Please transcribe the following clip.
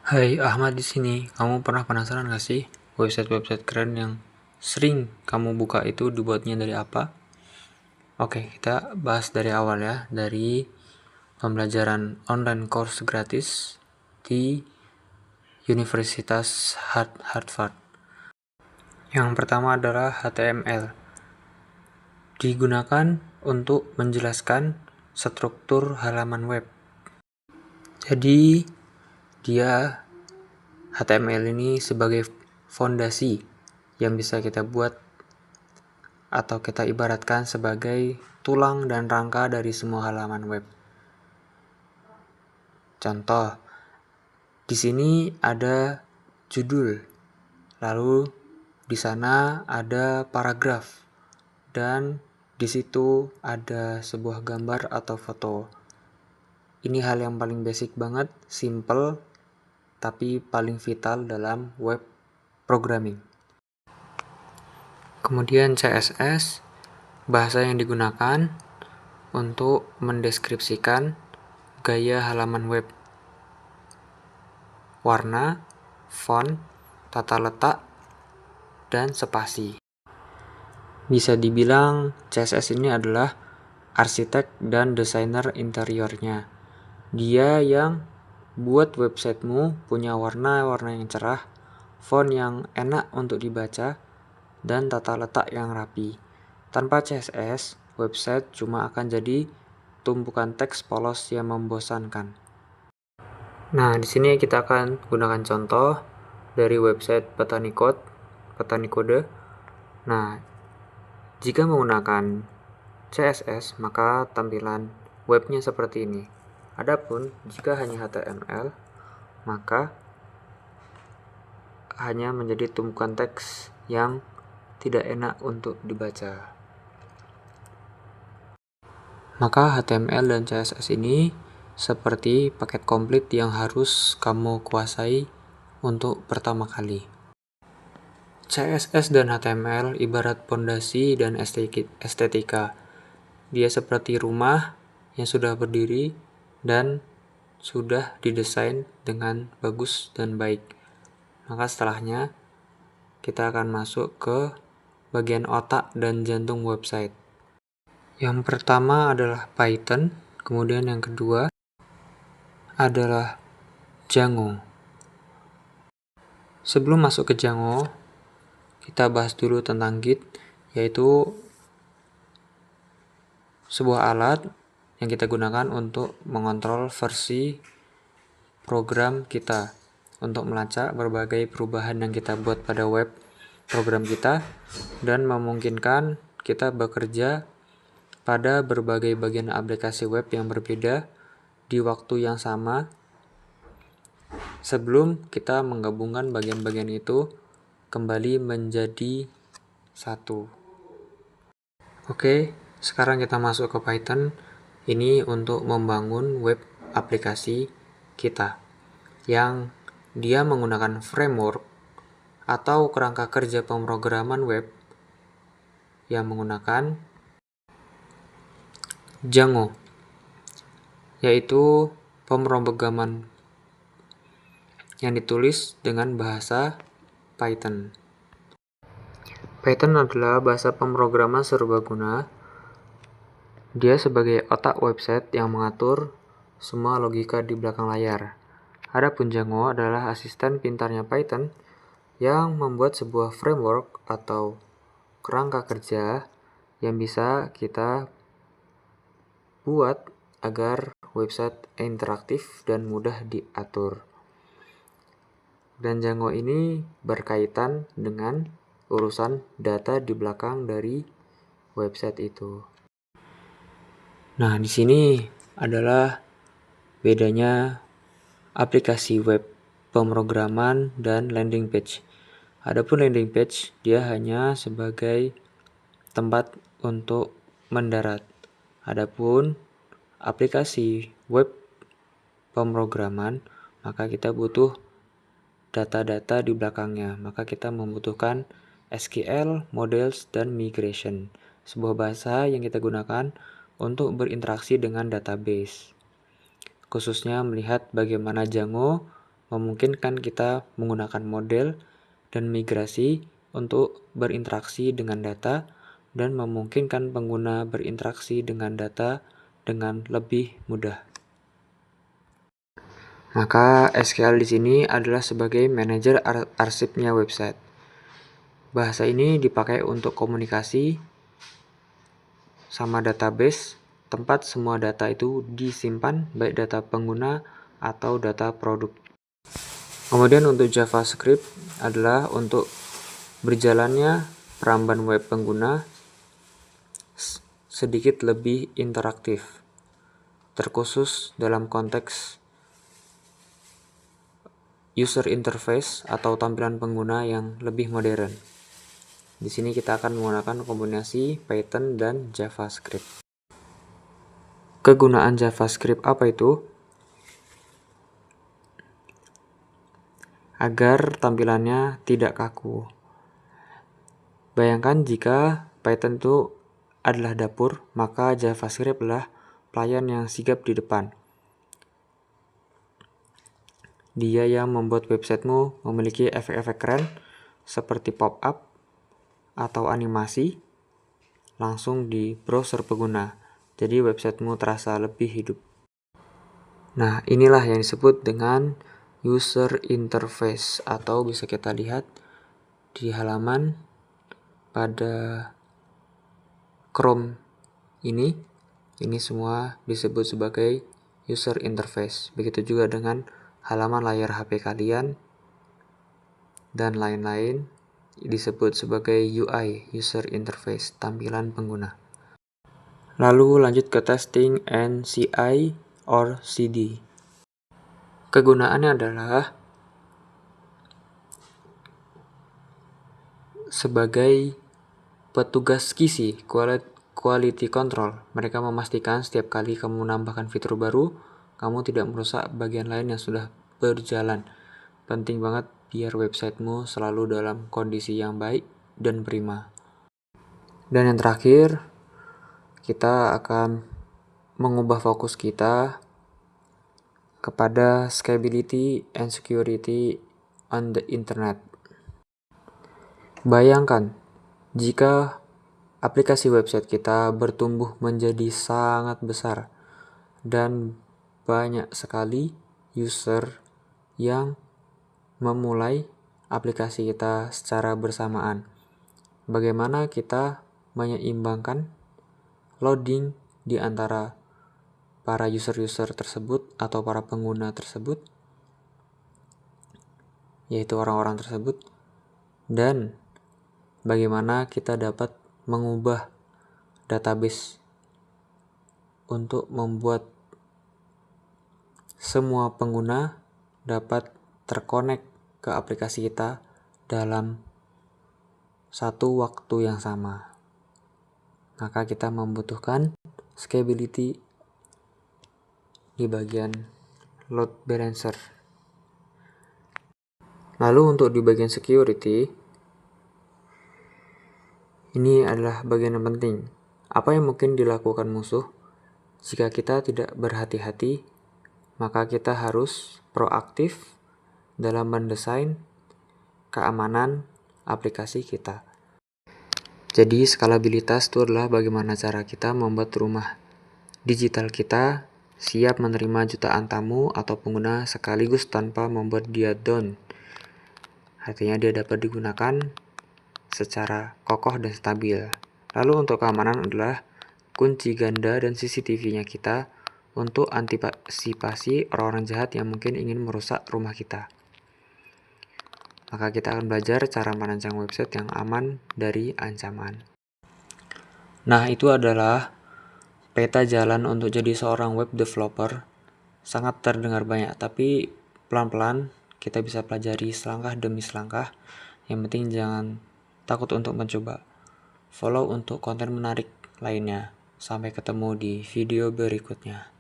Hai, Ahmad di sini. Kamu pernah penasaran gak sih website-website keren yang sering kamu buka itu dibuatnya dari apa? Oke, kita bahas dari awal ya, dari pembelajaran online course gratis di Universitas Harvard. Yang pertama adalah HTML. Digunakan untuk menjelaskan struktur halaman web. Jadi, dia HTML ini sebagai fondasi yang bisa kita buat atau kita ibaratkan sebagai tulang dan rangka dari semua halaman web. Contoh, di sini ada judul, lalu di sana ada paragraf, dan di situ ada sebuah gambar atau foto. Ini hal yang paling basic banget, simple, tapi paling vital dalam web programming. Kemudian CSS, bahasa yang digunakan untuk mendeskripsikan gaya halaman web, warna, font, tata letak, dan spasi. Bisa dibilang CSS ini adalah arsitek dan desainer interiornya. Dia yang buat websitemu punya warna-warna yang cerah, font yang enak untuk dibaca, dan tata letak yang rapi. Tanpa CSS, website cuma akan jadi tumpukan teks polos yang membosankan. Nah, di sini kita akan gunakan contoh dari website Petani Kode. Nah, jika menggunakan CSS, maka tampilan webnya seperti ini. Adapun jika hanya HTML, maka hanya menjadi tumpukan teks yang tidak enak untuk dibaca. Maka HTML dan CSS ini seperti paket komplit yang harus kamu kuasai untuk pertama kali. CSS dan HTML ibarat pondasi dan estetika. Dia seperti rumah yang sudah berdiri dan sudah didesain dengan bagus dan baik. Maka setelahnya kita akan masuk ke bagian otak dan jantung website. Yang pertama adalah Python, kemudian yang kedua adalah Django. Sebelum masuk ke Django, kita bahas dulu tentang Git, yaitu sebuah alat yang kita gunakan untuk mengontrol versi program kita, untuk melacak berbagai perubahan yang kita buat pada web program kita, dan memungkinkan kita bekerja pada berbagai bagian aplikasi web yang berbeda di waktu yang sama sebelum kita menggabungkan bagian-bagian itu kembali menjadi satu. Oke, sekarang kita masuk ke Python. Ini untuk membangun web aplikasi kita yang dia menggunakan framework atau kerangka kerja pemrograman web yang menggunakan Django, yaitu pemrograman yang ditulis dengan bahasa Python. Python adalah bahasa pemrograman serbaguna. Dia sebagai otak website yang mengatur semua logika di belakang layar. Adapun Django adalah asisten pintarnya Python yang membuat sebuah framework atau kerangka kerja yang bisa kita buat agar website interaktif dan mudah diatur. Dan Django ini berkaitan dengan urusan data di belakang dari website itu. Nah, di sini adalah bedanya aplikasi web pemrograman dan landing page. Adapun landing page, dia hanya sebagai tempat untuk mendarat. Adapun aplikasi web pemrograman, maka kita butuh data-data di belakangnya. Maka kita membutuhkan SQL, models, dan migration, sebuah bahasa yang kita gunakan untuk berinteraksi dengan database. Khususnya melihat bagaimana Django memungkinkan kita menggunakan model dan migrasi untuk berinteraksi dengan data dan memungkinkan pengguna berinteraksi dengan data dengan lebih mudah. Maka SQL di sini adalah sebagai manajer arsipnya website. Bahasa ini dipakai untuk komunikasi sama database, tempat semua data itu disimpan, baik data pengguna atau data produk. Kemudian untuk JavaScript adalah untuk berjalannya peramban web pengguna sedikit lebih interaktif, terkhusus dalam konteks user interface atau tampilan pengguna yang lebih modern. Di sini kita akan menggunakan kombinasi Python dan JavaScript. Kegunaan JavaScript apa itu? Agar tampilannya tidak kaku. Bayangkan jika Python itu adalah dapur, maka JavaScript adalah pelayan yang sigap di depan. Dia yang membuat websitemu memiliki efek-efek keren seperti pop-up atau animasi langsung di browser pengguna. Jadi websitemu terasa lebih hidup. Nah, inilah yang disebut dengan user interface, atau bisa kita lihat di halaman pada Chrome ini semua disebut sebagai user interface. Begitu juga dengan halaman layar HP kalian dan lain-lain disebut sebagai UI, user interface, tampilan pengguna. Lalu lanjut ke testing and CI or CD. Kegunaannya adalah sebagai petugas QC, quality control. Mereka memastikan setiap kali kamu menambahkan fitur baru, kamu tidak merusak bagian lain yang sudah berjalan. Penting banget biar websitemu selalu dalam kondisi yang baik dan prima. Dan yang terakhir, kita akan mengubah fokus kita kepada scalability and security on the internet. Bayangkan jika aplikasi website kita bertumbuh menjadi sangat besar dan banyak sekali user yang memulai aplikasi kita secara bersamaan. Bagaimana kita menyeimbangkan loading di antara para user-user tersebut atau para pengguna tersebut, yaitu orang-orang tersebut, dan bagaimana kita dapat mengubah database untuk membuat semua pengguna dapat terkonek ke aplikasi kita dalam satu waktu yang sama. Maka kita membutuhkan scalability di bagian load balancer. Lalu untuk di bagian security, ini adalah bagian yang penting. Apa yang mungkin dilakukan musuh? Jika kita tidak berhati-hati, maka kita harus proaktif dalam mendesain keamanan aplikasi kita. Jadi skalabilitas itu adalah bagaimana cara kita membuat rumah digital kita siap menerima jutaan tamu atau pengguna sekaligus tanpa membuat dia down. Artinya dia dapat digunakan secara kokoh dan stabil. Lalu untuk keamanan adalah kunci ganda dan CCTV-nya kita untuk antisipasi orang-orang jahat yang mungkin ingin merusak rumah kita. Maka kita akan belajar cara merancang website yang aman dari ancaman. Nah, itu adalah peta jalan untuk jadi seorang web developer. Sangat terdengar banyak, tapi pelan-pelan kita bisa pelajari selangkah demi selangkah. Yang penting jangan takut untuk mencoba. Follow untuk konten menarik lainnya. Sampai ketemu di video berikutnya.